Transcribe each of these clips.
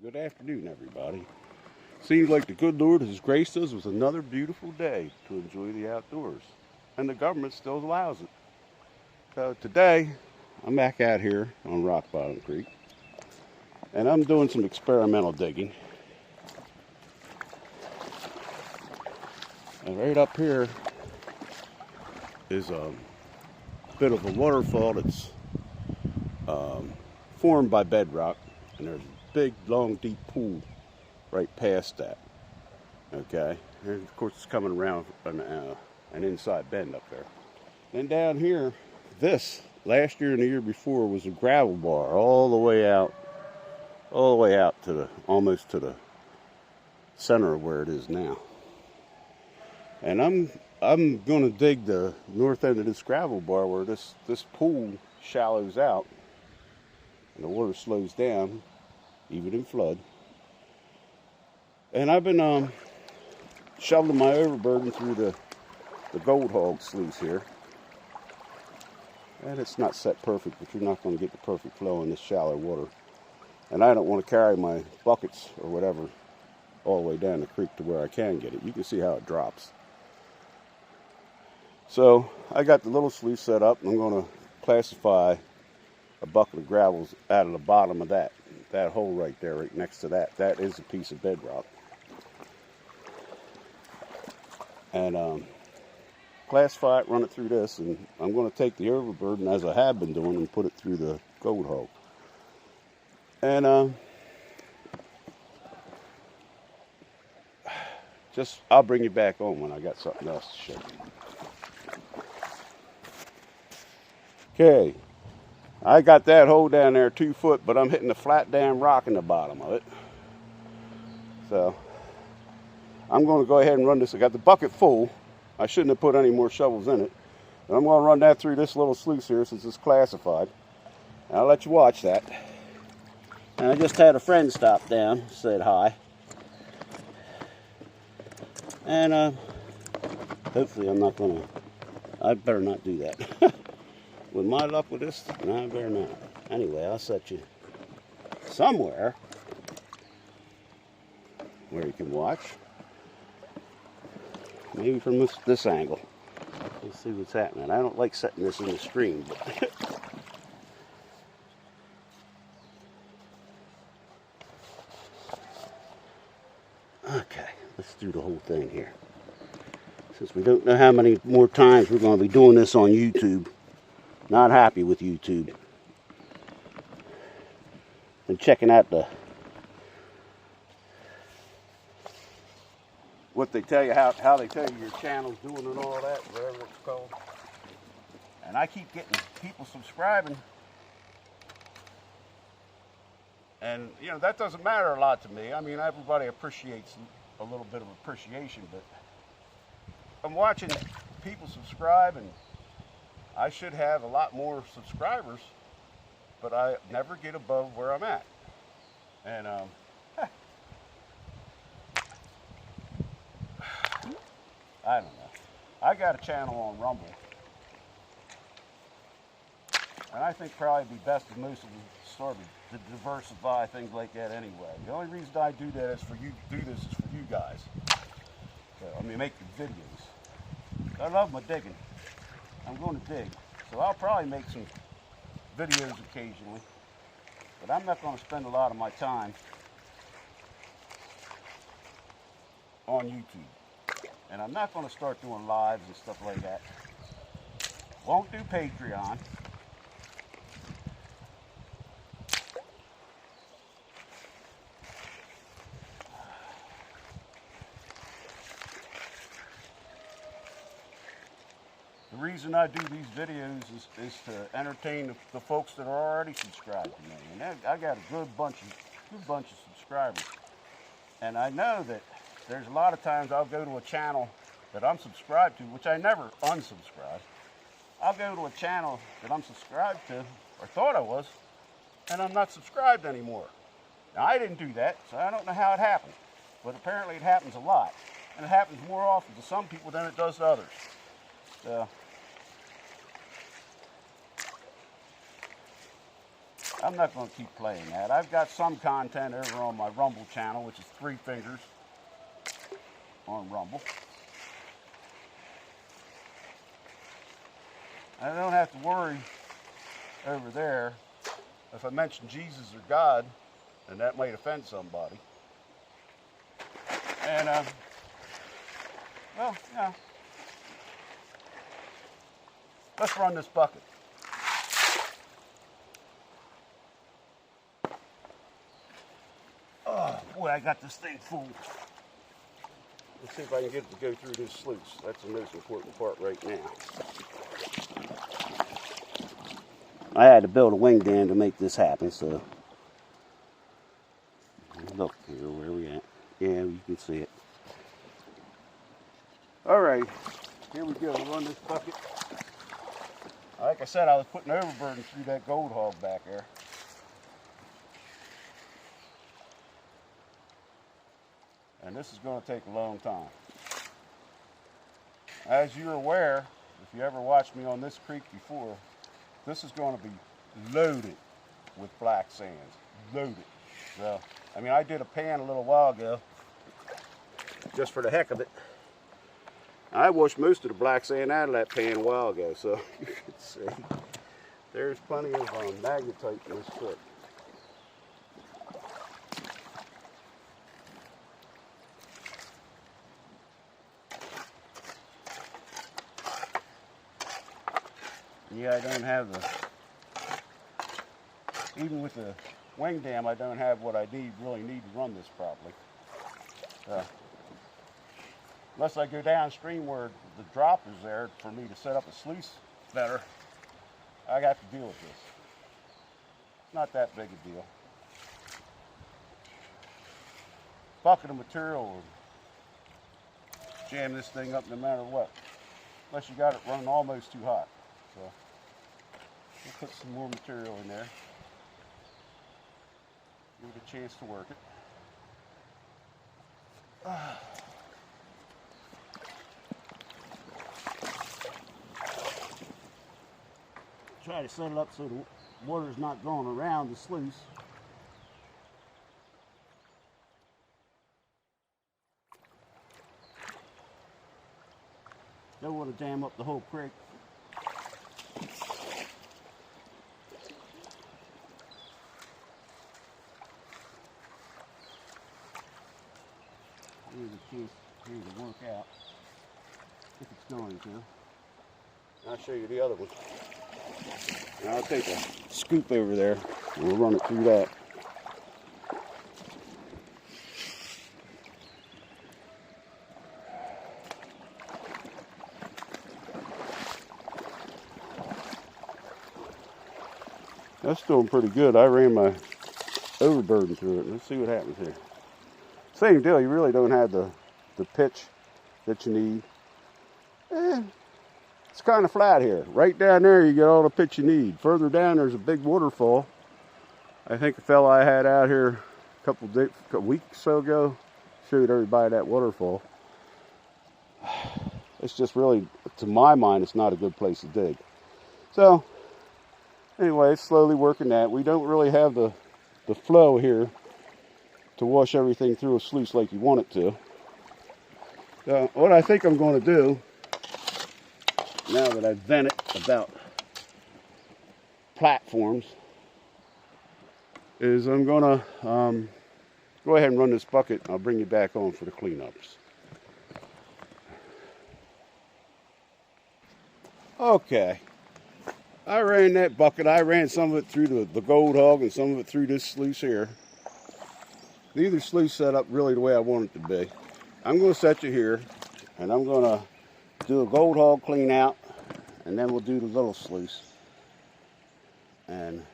Good afternoon, everybody. Seems like the good Lord has graced us with another beautiful day to enjoy the outdoors, and the government still allows it. So today, I'm back out here on Rockbottom Creek, and I'm doing some experimental digging. And right up here is a bit of a waterfall that's formed by bedrock, and there's a big, long, deep pool right past that. Okay, and of course it's coming around an inside bend up there. Then down here, this last year and the year before was a gravel bar all the way out to the almost to the center of where it is now. And I'm going to dig the north end of this gravel bar where this pool shallows out and the water slows down, even in flood. And I've been shoveling my overburden through the gold hog sluice here. And it's not set perfect, but you're not going to get the perfect flow in this shallow water. And I don't want to carry my buckets or whatever all the way down the creek to where I can get it. You can see how it drops. So I got the little sluice set up, and I'm going to classify a bucket of gravels out of the bottom of that hole right there, right next to that. That is a piece of bedrock. And classify it, run it through this, and I'm going to take the overburden, as I have been doing, and put it through the gold hog. And I'll bring you back on when I got something else to show you. Okay, I got that hole down there 2 foot, but I'm hitting the flat damn rock in the bottom of it. So I'm going to go ahead and run this. I got the bucket full. I shouldn't have put any more shovels in it. But I'm going to run that through this little sluice here since it's classified. And I'll let you watch that. And I just had a friend stop down, said hi. And hopefully I'm not going to, I better not do that. With my luck with this, no, I better not. Anyway, I'll set you somewhere where you can watch. Maybe from this angle. Let's see what's happening. I don't like setting this in the stream, but okay, let's do the whole thing here. Since we don't know how many more times we're going to be doing this on YouTube. Not happy with YouTube. Been checking out what they tell you, how they tell you your channel's doing and all that, whatever it's called. And I keep getting people subscribing. And, you know, that doesn't matter a lot to me. I mean, everybody appreciates a little bit of appreciation, but I'm watching people subscribe, and I should have a lot more subscribers, but I never get above where I'm at. And I don't know. I got a channel on Rumble, and I think probably it'd be best if most of them started to diversify things like that anyway. The only reason I do that is for you. Do this is for you guys. So, I mean, make the videos. I love my digging. I'm going to dig, so I'll probably make some videos occasionally, but I'm not going to spend a lot of my time on YouTube, and I'm not going to start doing lives and stuff like that. Won't do Patreon. The reason I do these videos is to entertain the folks that are already subscribed to me. And I got a good bunch of subscribers. And I know that there's a lot of times I'll go to a channel that I'm subscribed to, which I never unsubscribe. I'll go to a channel that I'm subscribed to, or thought I was, and I'm not subscribed anymore. Now, I didn't do that, so I don't know how it happened. But apparently it happens a lot. And it happens more often to some people than it does to others. So I'm not going to keep playing that. I've got some content over on my Rumble channel, which is 3 Fingers on Rumble. I don't have to worry over there if I mention Jesus or God, and that might offend somebody. And, well, yeah. Let's run this bucket. Oh, boy, I got this thing full. Let's see if I can get it to go through this sluice. That's the most important part right now. I had to build a wing dam to make this happen, so. Look here, where are we at? Yeah, you can see it. All right, here we go. Run this bucket. Like I said, I was putting overburden through that gold hog back there. And this is going to take a long time. As you're aware, if you ever watched me on this creek before, this is going to be loaded with black sands. Loaded. So, I mean, I did a pan a little while ago, just for the heck of it. I washed most of the black sand out of that pan a while ago, so you can see there's plenty of magnetite in this foot. Yeah, I don't have even with the wing dam, I don't have what I really need to run this properly. Unless I go downstream where the drop is there for me to set up a sluice better, I have to deal with this. It's not that big a deal. Bucket of material will jam this thing up no matter what. Unless you got it running almost too hot. So we'll put some more material in there. Give it a chance to work it. Try to set it up so the water's not going around the sluice. Don't want to dam up the whole creek. Here's a chance here to work out, if it's going to. I'll show you the other one. And I'll take a scoop over there and we'll run it through that. That's doing pretty good. I ran my overburden through it. Let's see what happens here. Same deal, you really don't have the pitch that you need. It's kind of flat here. Right down there you get all the pitch you need. Further down there's a big waterfall. I think the fella I had out here a couple weeks or so ago showed everybody that waterfall. It's just really, to my mind, it's not a good place to dig. So, anyway, it's slowly working that. We don't really have the flow here to wash everything through a sluice like you want it to. So, what I think I'm going to do, now that I've vented about platforms, is I'm going to go ahead and run this bucket. I'll bring you back on for the cleanups. Okay. I ran that bucket. I ran some of it through the gold hog and some of it through this sluice here. Neither sluice set up really the way I want it to be. I'm going to set you here, and I'm going to do a gold hog clean out, and then we'll do the little sluice. And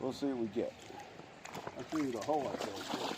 we'll see what we get. I'll show you the hole I filled.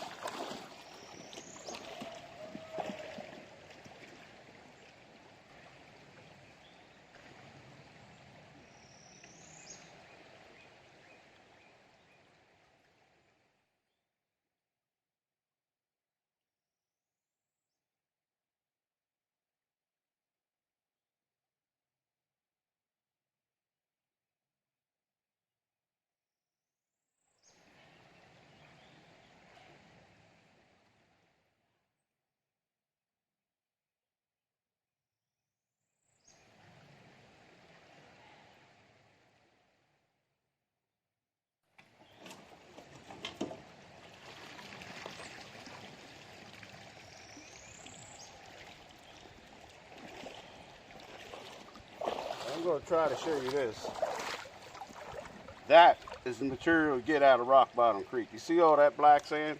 going to try to show you this. That is the material you get out of Rockbottom Creek. You see all that black sand?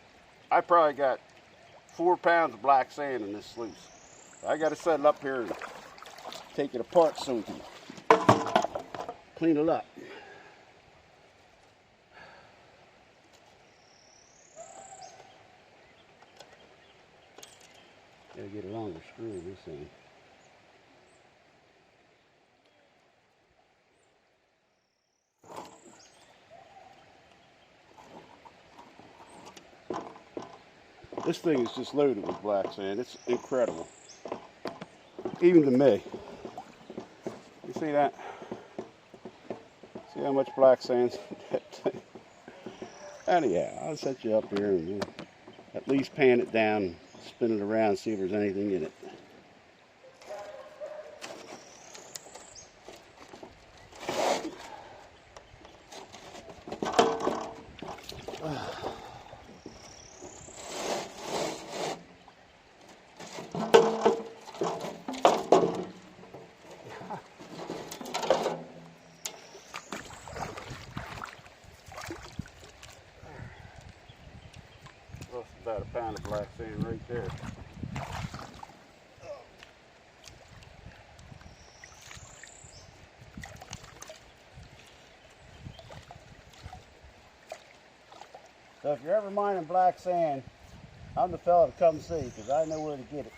I probably got 4 pounds of black sand in this sluice. I got to set it up here and take it apart so we can clean it up. Gotta get a longer screw in this thing. This thing is just loaded with black sand. It's incredible. Even to me. You see that? See how much black sand's in that thing? Anyhow, I'll set you up here and we'll at least pan it down, spin it around, see if there's anything in it. About a pound of black sand right there. So if you're ever mining black sand, I'm the fella to come see because I know where to get it.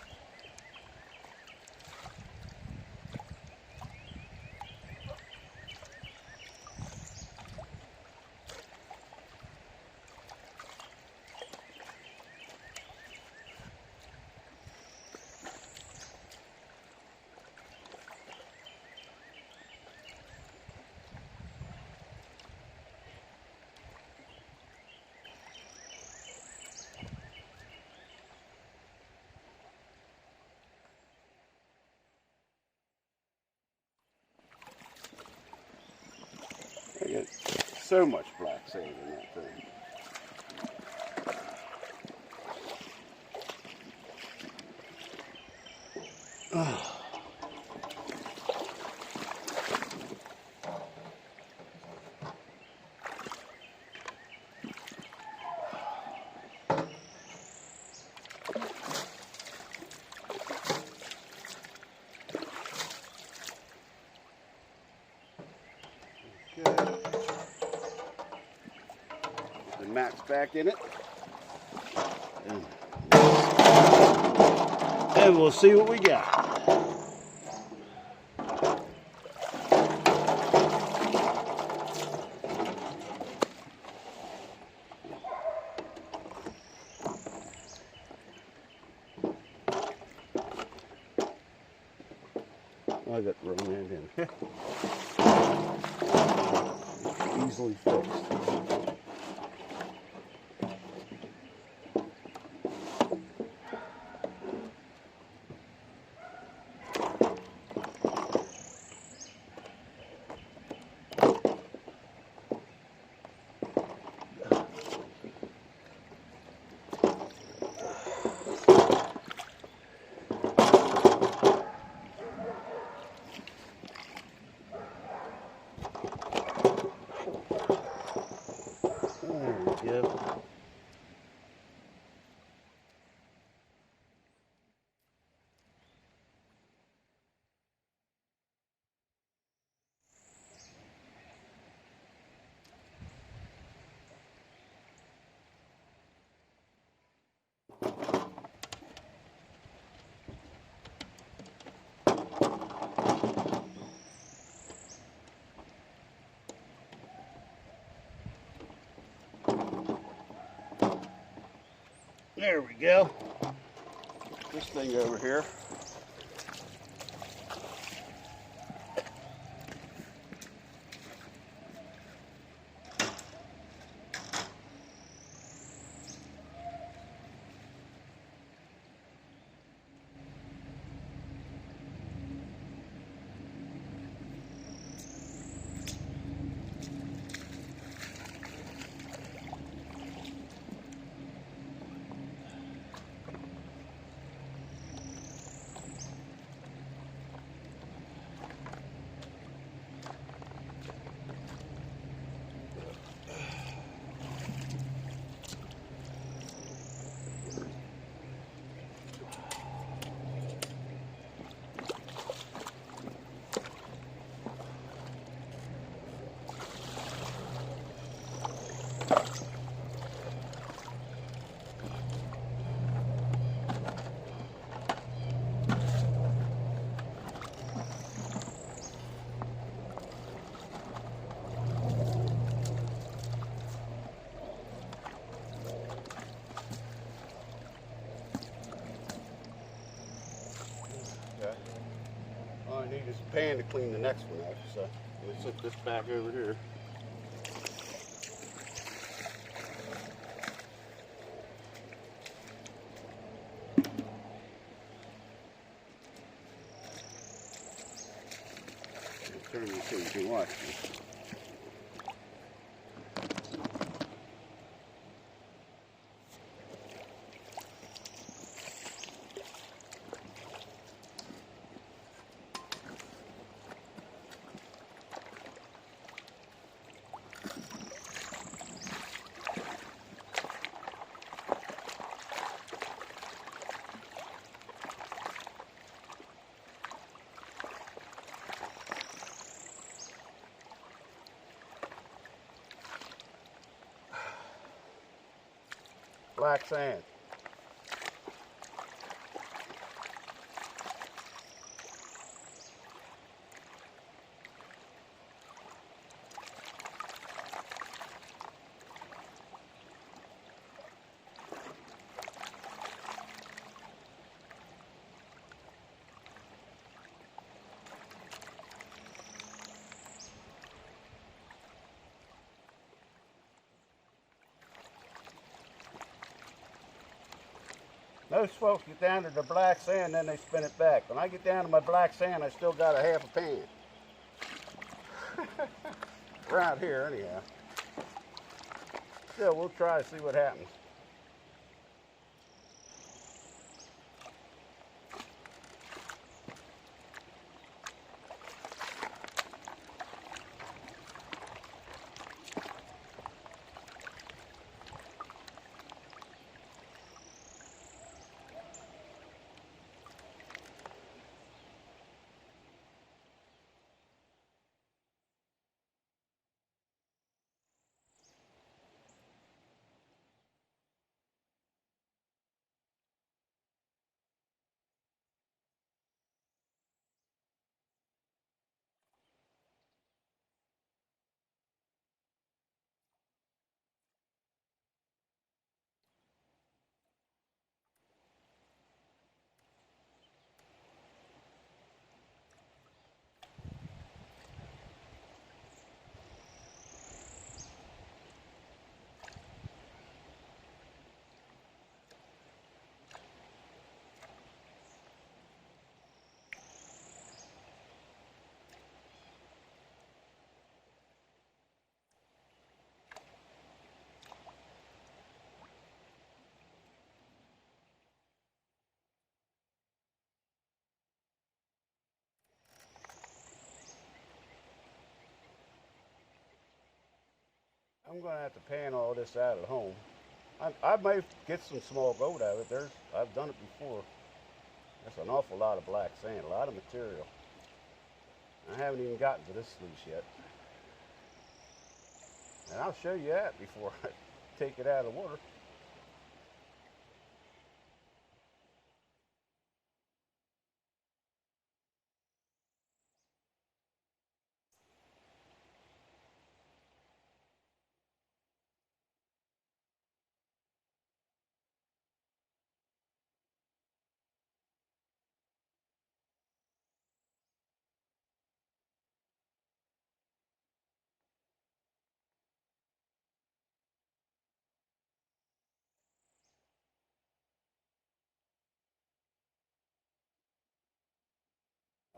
I got so much black sand in that thing. The mat's back in it. And we'll see what we got. I got the wrong end in. Easily fixed. There we go. There we go. This thing over here. use the pan to clean the next one out. So let me set this back over here. Turn this so you can watch this. Black sand. Most folks get down to the black sand, then they spin it back. When I get down to my black sand, I still got a half a pan. Around here, anyhow. Still, we'll try to see what happens. I'm going to have to pan all this out at home. I may get some small gold out of it. I've done it before. That's an awful lot of black sand, a lot of material. I haven't even gotten to this sluice yet. And I'll show you that before I take it out of the water.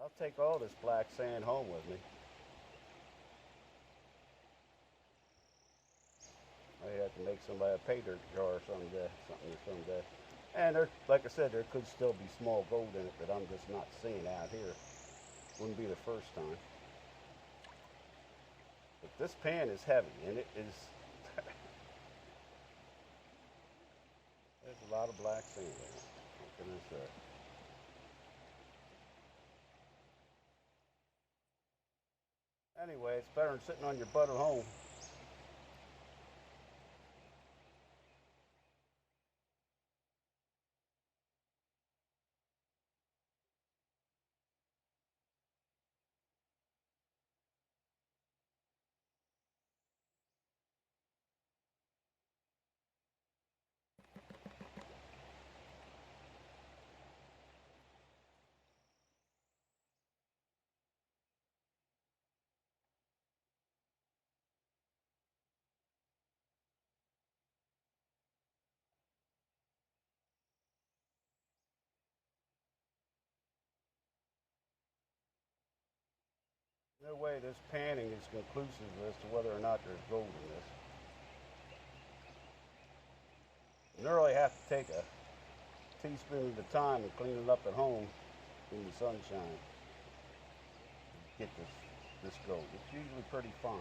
I'll take all this black sand home with me. I have to make somebody a pay dirt jar someday. And there, like I said, there could still be small gold in it that I'm just not seeing out here. Wouldn't be the first time. But this pan is heavy, and it is. There's a lot of black sand in it. What can I say? Anyway, it's better than sitting on your butt at home. No way this panning is conclusive as to whether or not there's gold in this. You really have to take a teaspoon at a time and clean it up at home in the sunshine to get this gold. It's usually pretty fine.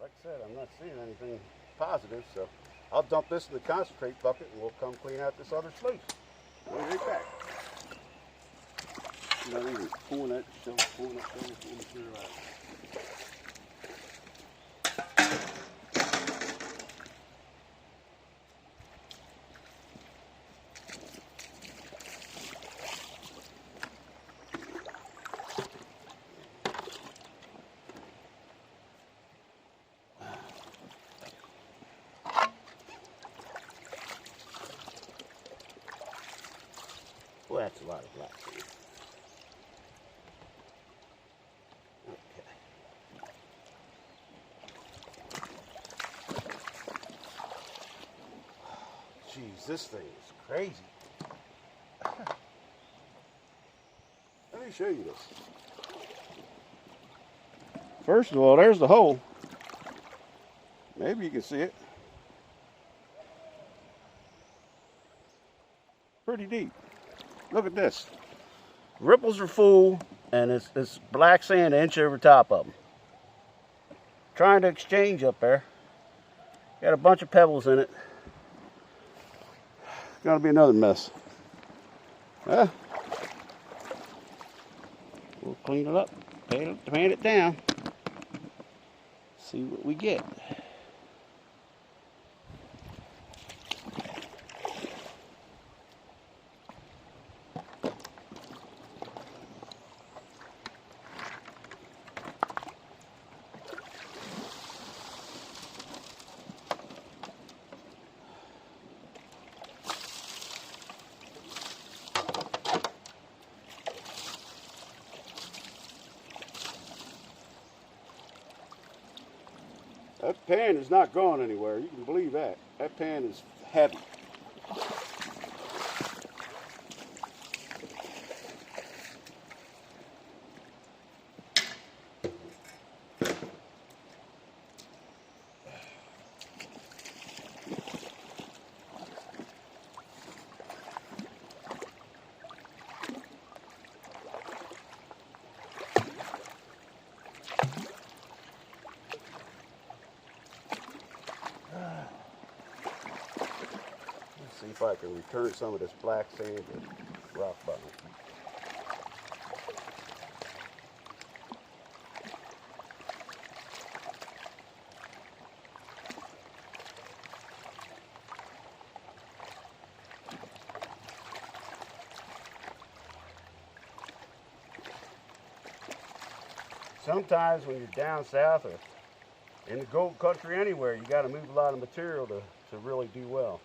Like I said, I'm not seeing anything positive, so I'll dump this in the concentrate bucket and we'll come clean out this other sluice. We'll be right back. Not even pulling up there, pulling the material out. Well, that's a lot of black sand. Okay. Jeez, this thing is crazy. Let me show you this. First of all, there's the hole. Maybe you can see it. Pretty deep. Look at this. Ripples are full, and it's black sand an inch over top of them. Trying to exchange up there. Got a bunch of pebbles in it. Gonna be another mess. We'll clean it up, pan it down, see what we get. That pan is not going anywhere. You can believe that. That pan is heavy. See if I can return some of this black sand to Rockbottom. Sometimes when you're down south or in the gold country anywhere, you got to move a lot of material to really do well.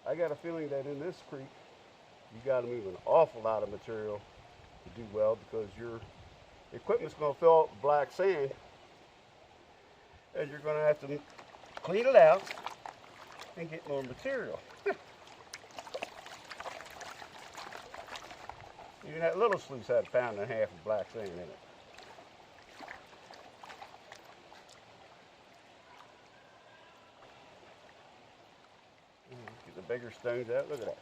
I got a feeling that in this creek, you got to move an awful lot of material to do well because your equipment's going to fill up with black sand, and you're going to have to clean it out and get more material. Even that little sluice had 1.5 pounds of black sand in it. Get the bigger stones out. Look at that.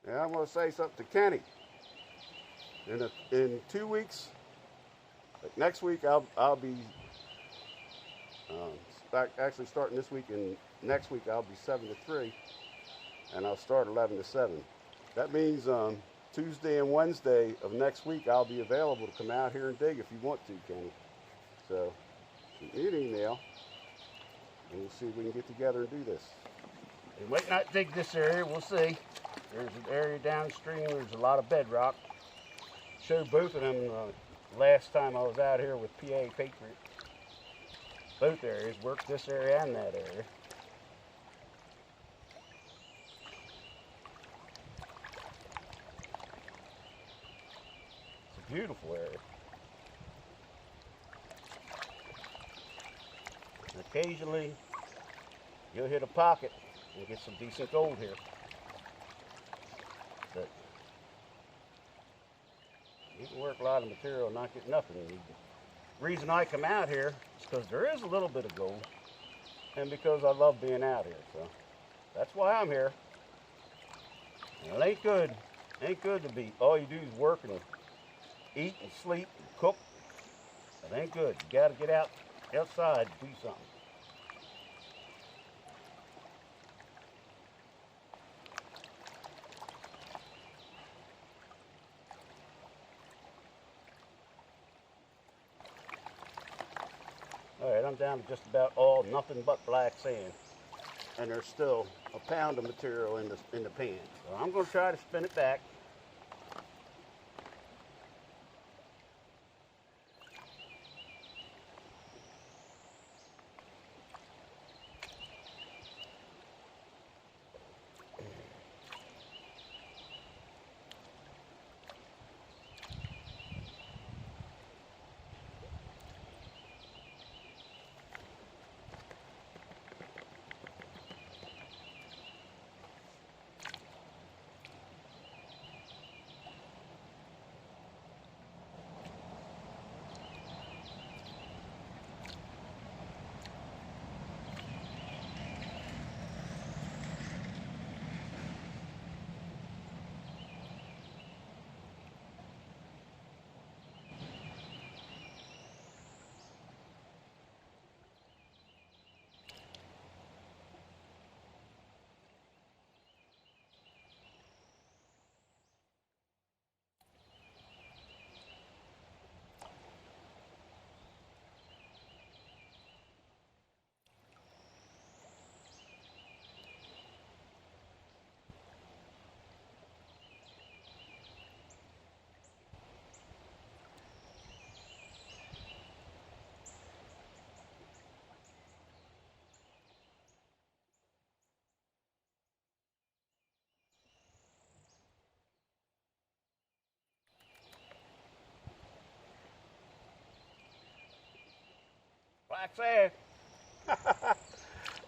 Now I'm going to say something to Kenny. In 2 weeks, like next week I'll be actually starting this week, and next week I'll be 7 to 3, and I'll start 11 to 7. That means Tuesday and Wednesday of next week I'll be available to come out here and dig if you want to, Kenny. So shoot me an email, and we'll see if we can get together and do this. We might not dig this area, we'll see. There's an area downstream, there's a lot of bedrock. Show both of them last time I was out here with PA Patriot. Both areas, worked this area and that area. It's a beautiful area. And occasionally, you'll hit a pocket and get some decent gold here. But you can work a lot of material and not get nothing. The reason I come out here is because there is a little bit of gold, and because I love being out here. So that's why I'm here. And it ain't good. Ain't good to be all you do is work and eat and sleep and cook. It ain't good. You got to get outside and do something. All right, I'm down to just about nothing but black sand, and there's still a pound of material in the pan. So I'm going to try to spin it back. Black sand.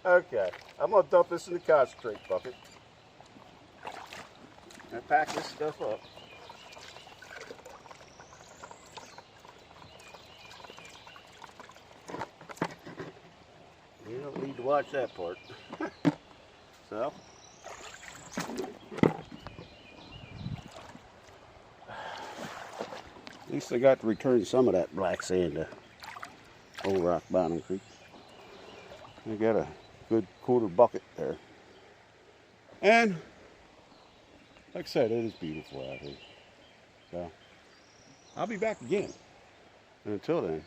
Okay, I'm going to dump this in the concentrate bucket and pack this stuff up. You don't need to watch that part. So, at least I got to return some of that black sand to Old Rockbottom Creek. I got a good quarter bucket there. And, like I said, it is beautiful out here. So, I'll be back again. And until then,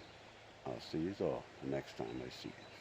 I'll see you all the next time I see you.